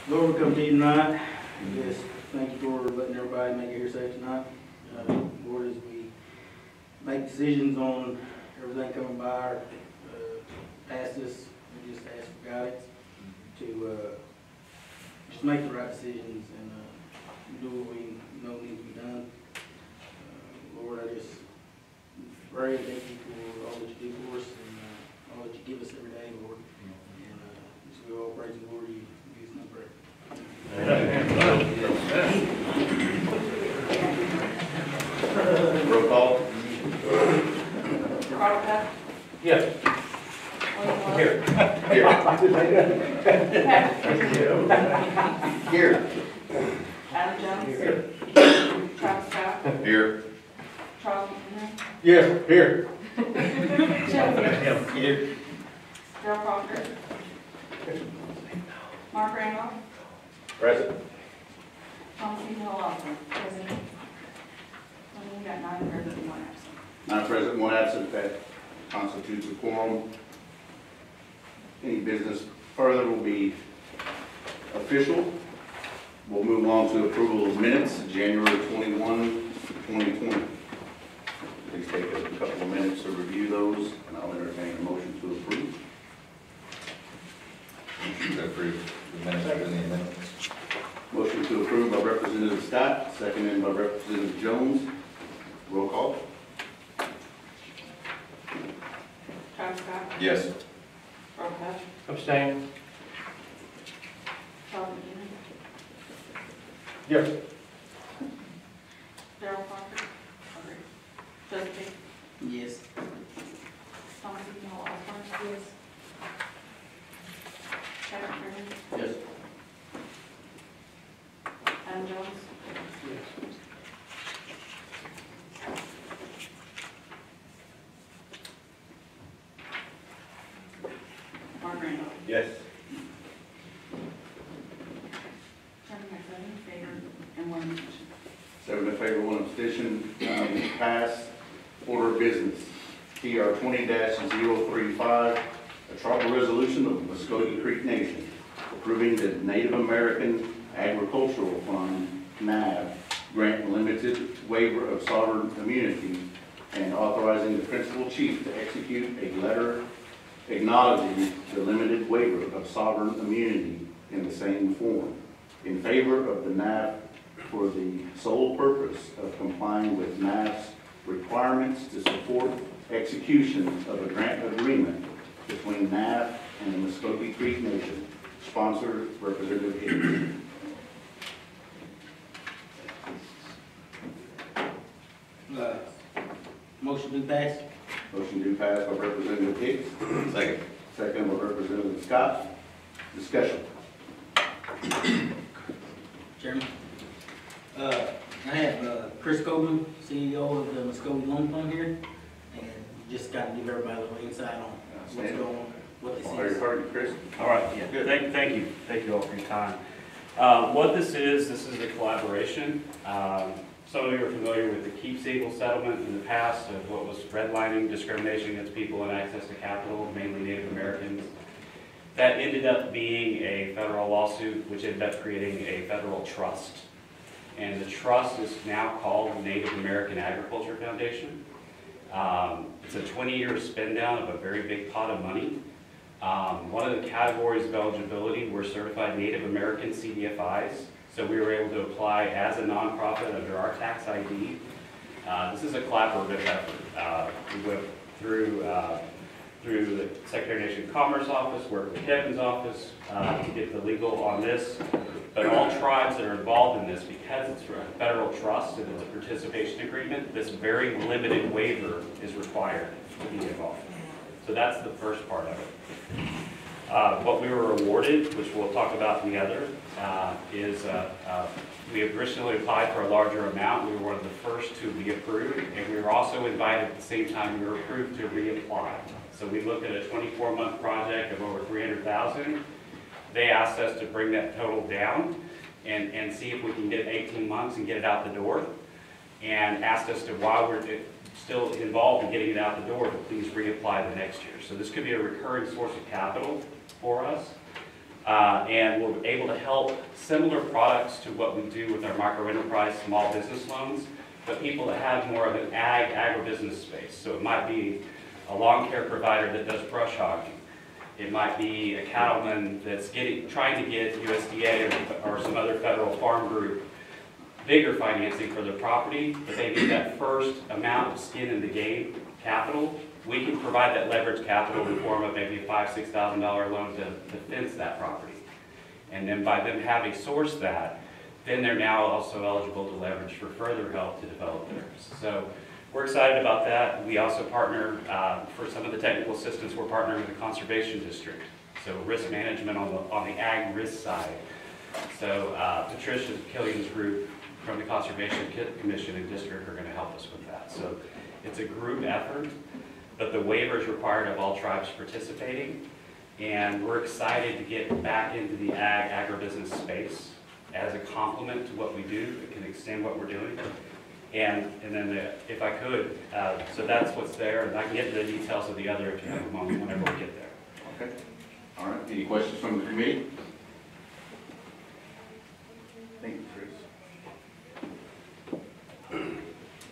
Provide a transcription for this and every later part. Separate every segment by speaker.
Speaker 1: Lord, we come to you tonight. Just thank you for letting everybody make it here safe tonight. Lord, as we make decisions on everything coming by or past us, we just ask for guidance to just make the right decisions and do what we know needs to be done. Lord, I just pray and thank you for all that you do for us and all that you give us every day, Lord. And as we all praise the Lord, you use no prayer.
Speaker 2: Roll call.
Speaker 3: Robert?
Speaker 4: Yes. Here.
Speaker 2: Here.
Speaker 3: Adam Jones?
Speaker 4: Here.
Speaker 3: Travis Scott?
Speaker 2: Here.
Speaker 3: Charles McHenry?
Speaker 4: Yes, here.
Speaker 3: Jeff
Speaker 4: Here.
Speaker 3: Darrell Proctor? Mark Randolph?
Speaker 4: Present.
Speaker 3: Thomas E. Hill Austin? Present. We got 9 present and 1 absent.
Speaker 2: 9 present, 1 absent. That constitutes a quorum. Any business further will be official. We'll move on to approval of minutes, January 21, 2020. Please take a couple of minutes to review those, and I'll entertain a motion to approve.
Speaker 5: To approve the minutes within the amendments.
Speaker 2: Motion to approve by Representative Scott, seconded by Representative Jones. Roll call.
Speaker 3: Travis Scott?
Speaker 5: Yes.
Speaker 3: Robert Huff?
Speaker 4: Abstain.
Speaker 3: Charles McHenry?
Speaker 4: Yes.
Speaker 3: Darrell Proctor? Joseph
Speaker 1: Yes.
Speaker 3: Thomas E. Hill Osborne? Yes. Jeff McHenry?
Speaker 2: Yes.
Speaker 3: Adam Jones? Mark Randolph?
Speaker 4: Yes.
Speaker 3: Chairman, I vote in favor and 1 abstention.
Speaker 2: 7 in favor, 1 abstention. Pass. Order of business. TR 20-035, a tribal resolution of the Muskogee Creek Nation approving the Native American Agricultural Fund, NAV, grant limited waiver of sovereign immunity and authorizing the principal chief to execute a letter acknowledging the limited waiver of sovereign immunity in the same form in favor of the NAV for the sole purpose of complying with NAV's requirements to support execution of a grant agreement between NAV and the Muskogee Creek Nation. Sponsor, Representative Hicks.
Speaker 1: Motion to pass.
Speaker 2: Motion to pass by Representative Hicks.
Speaker 5: Second.
Speaker 2: Second by Representative Scott. Discussion.
Speaker 1: Chairman. I have Chris Coleman, CEO of the Muskogee Loan Fund here, and just got to give everybody a little insight on what's going on, what this
Speaker 2: Are you
Speaker 1: is.
Speaker 2: heard, Chris?
Speaker 6: All right, yeah, thank you all for your time. What this is a collaboration. Some of you are familiar with the Keep Siegel settlement in the past of what was redlining, discrimination against people and access to capital, mainly Native Americans. That ended up being a federal lawsuit, which ended up creating a federal trust. And the trust is now called Native American Agriculture Foundation. It's a 20-year spend down of a very big pot of money. One of the categories of eligibility were certified Native American CDFIs. So we were able to apply as a nonprofit under our tax ID. This is a collaborative effort. We went through the Secretary of Nation Commerce office, worked with Kevin's office to get the legal on this. But all tribes that are involved in this, because it's a federal trust and it's a participation agreement, this very limited waiver is required to be involved. So that's the first part of it. What we were awarded, which we'll talk about together, is we originally applied for a larger amount. We were one of the first to be approved, and we were also invited at the same time we were approved to reapply. So we looked at a 24-month project of over $300,000. They asked us to bring that total down and see if we can get 18 months and get it out the door, and asked us to, while we're still involved in getting it out the door, to please reapply the next year. So this could be a recurring source of capital for us. And we're able to help similar products to what we do with our microenterprise small business loans, but people that have more of an agribusiness space. So it might be a lawn care provider that does brush hogging. It might be a cattleman that's trying to get USDA or some other federal farm group bigger financing for their property, but they need that first amount of skin in the game capital. We can provide that leverage capital in the form of maybe a $5,000, $6,000 loan to fence that property. And then by them having sourced that, then they're now also eligible to leverage for further help to develop theirs. So we're excited about that. We also partner for some of the technical assistance. We're partnering with the Conservation District. So risk management on the ag risk side. So Patricia Killian's group from the Conservation Commission and District are going to help us with that. So it's a group effort, but the waiver is required of all tribes participating. And we're excited to get back into the agribusiness space as a complement to what we do. It can extend what we're doing. And then if I could, so that's what's there, and I can get into the details of the other if you have a moment whenever we get there.
Speaker 2: Okay. All right. Any questions from the committee? Thank you, Chris.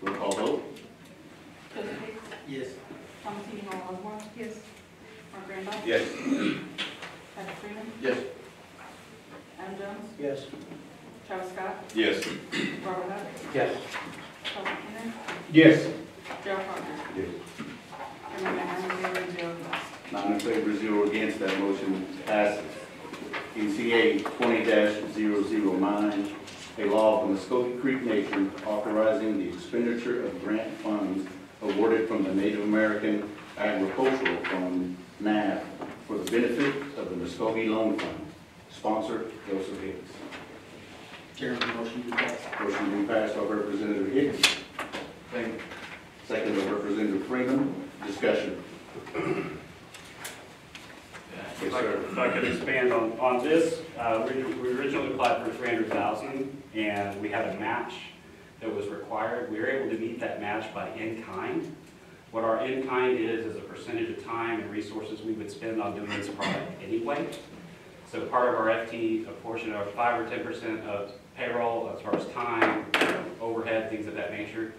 Speaker 2: Roll call vote.
Speaker 3: Joseph Hicks,
Speaker 1: Yes.
Speaker 3: Thomas E. Hall Osborne. Yes. Mark Randolph.
Speaker 4: Yes.
Speaker 3: Patrick Freeman.
Speaker 2: Yes.
Speaker 3: Adam Jones.
Speaker 1: Yes.
Speaker 3: Travis Scott.
Speaker 5: Yes.
Speaker 3: Robert Hunt.
Speaker 1: Yes.
Speaker 3: Charles McKenna.
Speaker 4: Yes.
Speaker 3: Gerald Parker.
Speaker 2: Yes.
Speaker 3: And we got 9 in favor and 0 against.
Speaker 2: 9 in favor, 0 against. That motion passes. NCA 20-009, a law of the Muskogee Creek Nation authorizing the expenditure of grant funds awarded from the Native American Agricultural Fund, NAF, for the benefit of the Muskogee Loan Fund. Sponsor, Joseph Hicks.
Speaker 1: Chairman, motion to pass.
Speaker 2: Motion being passed by Representative Hicks. Second by Representative Freeman. Discussion. Yes, sir.
Speaker 6: If I could expand on this, we originally applied for $300,000, and we had a match that was required. We were able to meet that match by in-kind. What our in-kind is a percentage of time and resources we would spend on doing this product anyway. So part of our FT, a portion of 5 or 10% of payroll as far as time, overhead, things of that nature.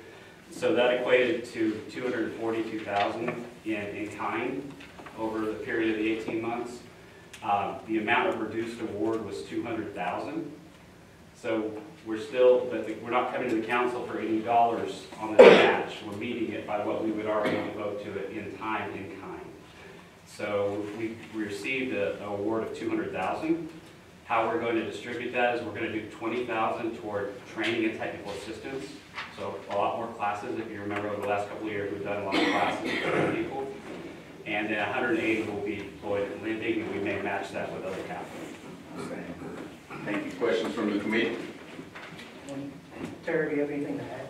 Speaker 6: So that equated to $242,000 in kind over the period of the 18 months. The amount of reduced award was $200,000. So we're still, but we're not coming to the council for any dollars on this match. We're meeting it by what we would already devote to it in time, in kind. So we received an award of $200,000. How we're going to distribute that is we're going to do $20,000 toward training and technical assistance. So a lot more classes. If you remember over the last couple of years, we've done a lot of classes for people. And then 180 will be deployed in lending, and we may match that with other capital.
Speaker 2: Thank you. Questions from the committee?
Speaker 1: Terry, do you have anything to add?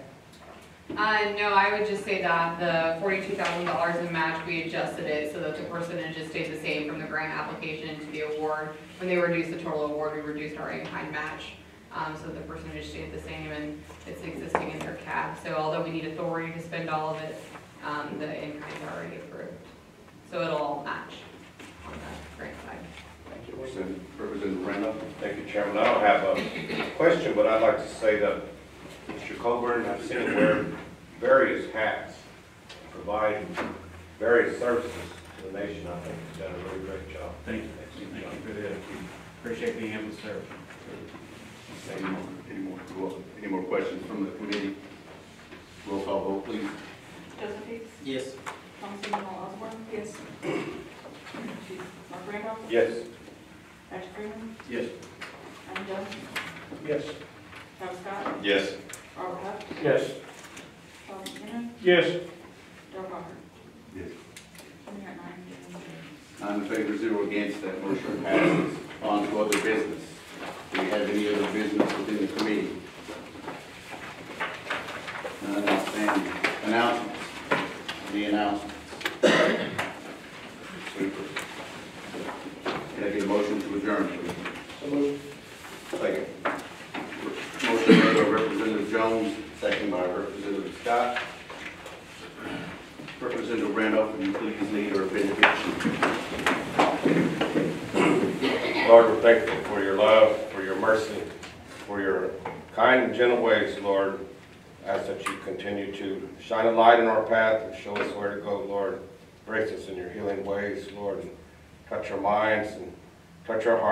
Speaker 7: No, I would just say that the $42,000 in match, we adjusted it so that the percentages stayed the same from the grant application to the award. When they reduced the total award, we reduced our in-kind match, so the percentage stayed the same, and it's existing in their cap. So although we need authority to spend all of it, the in-kind is already approved. So it'll all match on the grant side.
Speaker 2: Thank you. Representative Randolph.
Speaker 4: Thank you, Chairman. I don't have a question, but I'd like to say that Mr. Coburn, I've seen him wear various hats, providing various services to the nation. I think he's done a really great job.
Speaker 6: Thank you. Thank you for that. Appreciate being able to serve.
Speaker 2: Any more questions from the committee? Roll call vote, please.
Speaker 3: Joseph Hicks.
Speaker 1: Yes.
Speaker 3: Thomas E. Hall Osborne. Yes. Mark Randolph.
Speaker 4: Yes.
Speaker 3: Patrick Freeman.
Speaker 2: Yes.
Speaker 3: Adam Jones.
Speaker 1: Yes.
Speaker 3: Travis Scott.
Speaker 5: Yes.
Speaker 3: Robert Hunt.
Speaker 4: Yes.
Speaker 3: Charles McKenna.
Speaker 4: Yes.
Speaker 3: Gerald Parker.
Speaker 2: Yes.
Speaker 3: And we got 9 in favor and 0 against.
Speaker 2: 9 in favor, 0 against. That motion passes. On to other business. Do we have any other business within the committee? None. Outstanding. Announcements. Any announcements? Super. Can I get a motion to adjourn, please?
Speaker 1: So moved.
Speaker 2: Second. Motion made by Representative Jones, second by Representative Scott. Representative Randolph, will you please lead our benediction?
Speaker 4: Lord, we're thankful for your love, for your mercy, for your kind and gentle ways, Lord. Ask that you continue to shine a light in our path and show us where to go, Lord. Brace us in your healing ways, Lord, and touch our minds and touch our hearts.